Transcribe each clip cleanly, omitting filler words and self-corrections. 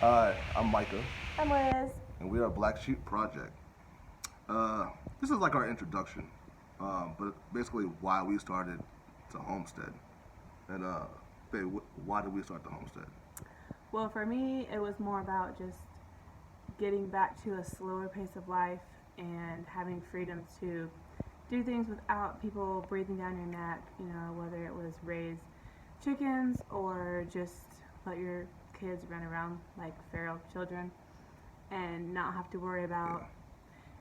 Hi, I'm Micah, I'm Liz. and we are Black Sheep Project. This is like our introduction, but basically why we started to Homestead. And babe, why did we start the Homestead? Well, for me, it was more about just getting back to a slower pace of life and having freedom to do things without people breathing down your neck, whether it was raise chickens or just let your kids run around like feral children and not have to worry about Yeah,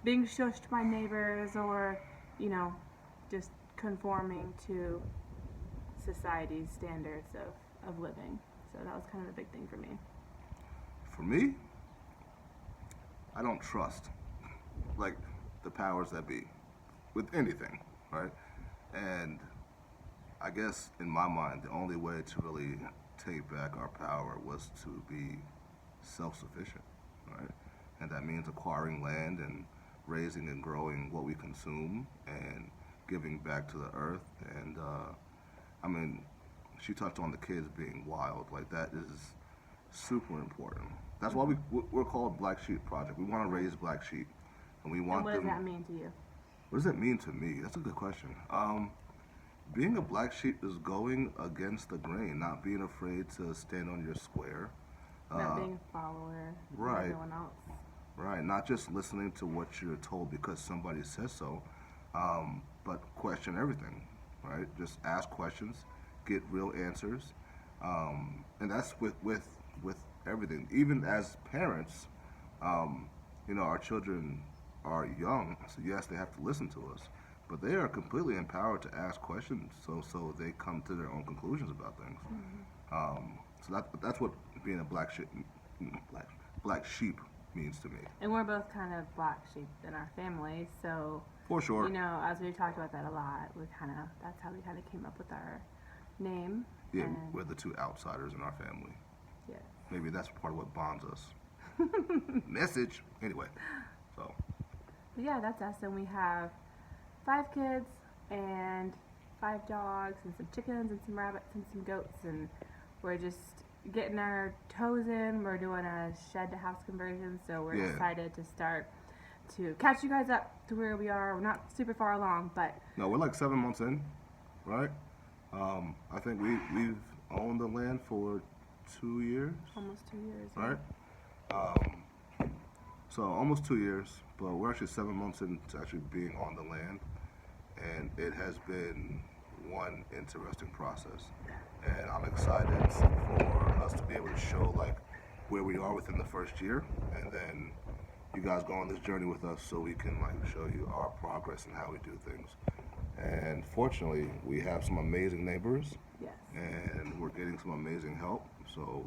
being shushed by neighbors or, you know, just conforming to society's standards of living. So that was kind of a big thing for me. for me, I don't trust like the powers that be with anything, right? And I guess in my mind, the only way to really take back our power was to be self-sufficient, right? And that means acquiring land and raising and growing what we consume and giving back to the earth. And I mean, she touched on the kids being wild. Like that is super important. That's why we're called Black Sheep Project. We want to raise black sheep, and we And want what does them. that mean to you? What does it mean to me? That's a good question. Being a black sheep is going against the grain, not being afraid to stand on your square. Not Uh, being a follower of right, everyone else. right. Not just listening to what you're told because somebody says so, but question everything, right? Just ask questions, get real answers, and that's with everything. Even as parents, um, our children are young, so yes, they have to listen to us, but they are completely empowered to ask questions, so they come to their own conclusions about things. So that's what being a black black sheep means to me, And we're both kind of black sheep in our family, so for sure. as we talked about that a lot, that's how we kind of came up with our name. Yeah, And we're the two outsiders in our family. yeah, Maybe that's part of what bonds us. Message. Anyway, so but yeah, that's us. And we have 5 kids and 5 dogs and some chickens and some rabbits and some goats, and we're just getting our toes in. We're doing a shed to house conversion, so we're yeah. excited to start to catch you guys up to where we are. We're not super far along, but No, we're like 7 months in, right? I think we've owned the land for 2 years, almost 2 years. right? Um, so almost 2 years, but we're actually 7 months into actually being on the land, and it has been one interesting process. And I'm excited for us to be able to show like where we are within the first year, and then you guys go on this journey with us so we can like show you our progress and how we do things. And fortunately, we have some amazing neighbors, Yes. and we're getting some amazing help. So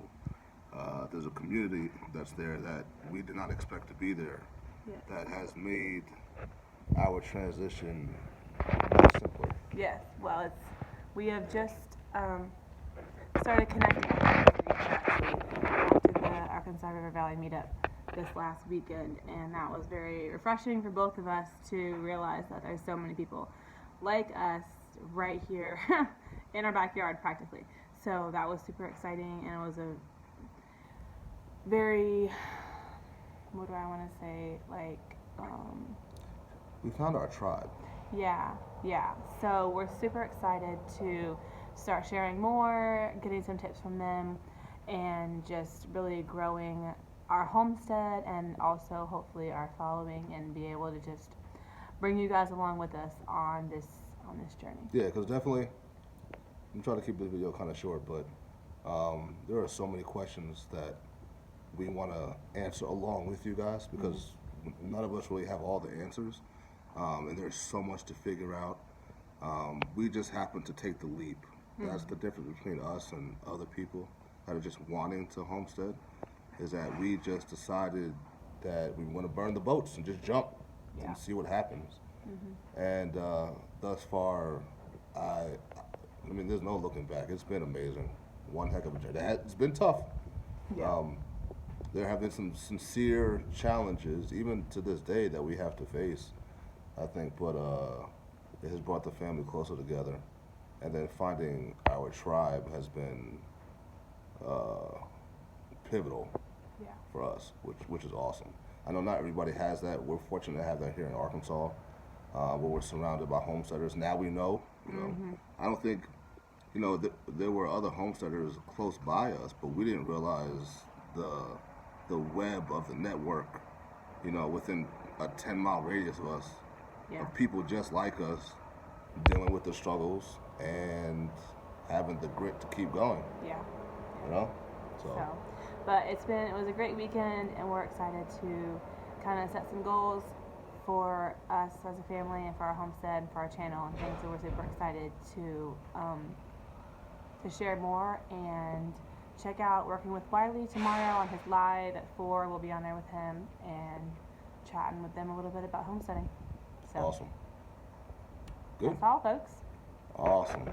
there's a community that's there that we did not expect to be there, Yes. that has made our transition much simpler. Yes. Well, we have just started connecting with outreach actually after the Arkansas River Valley meetup this last weekend, and that was very refreshing for both of us to realize that there's so many people like us right here in our backyard practically. So that was super exciting, and it was a very, what do I want to say, like, We found our tribe. yeah, yeah. So we're super excited to start sharing more, getting some tips from them, and just really growing our homestead and also hopefully our following, and be able to just bring you guys along with us on this journey. Yeah, because definitely, I'm trying to keep this video kind of short, but there are so many questions that we want to answer along with you guys because none of us really have all the answers, and there's so much to figure out. We just happen to take the leap. That's the difference between us and other people that are just wanting to homestead, is that we just decided that we want to burn the boats and just jump Yeah. and see what happens. And thus far, I, I mean, there's no looking back. It's been amazing. One heck of a journey. It's been tough. Yeah. There have been some sincere challenges, even to this day, that we have to face, I think, but it has brought the family closer together. And then finding our tribe has been uh, pivotal. Yeah. for us, which is awesome. I know not everybody has that. We're fortunate to have that here in Arkansas, where we're surrounded by homesteaders. Now we know, you know. I don't think, you know, there were other homesteaders close by us, but we didn't realize the web of the network, you know, within a 10-mile radius of us, Yeah. of people just like us, dealing with the struggles and having the grit to keep going. Yeah. You know, So, but it was a great weekend, and we're excited to kind of set some goals for us as a family and for our homestead and for our channel and things. So we're super excited to share more and check out Working with Wiley tomorrow on his live at 4. We'll be on there with him and chatting with them a little bit about homesteading. So awesome. Good. that's all, folks. Awesome.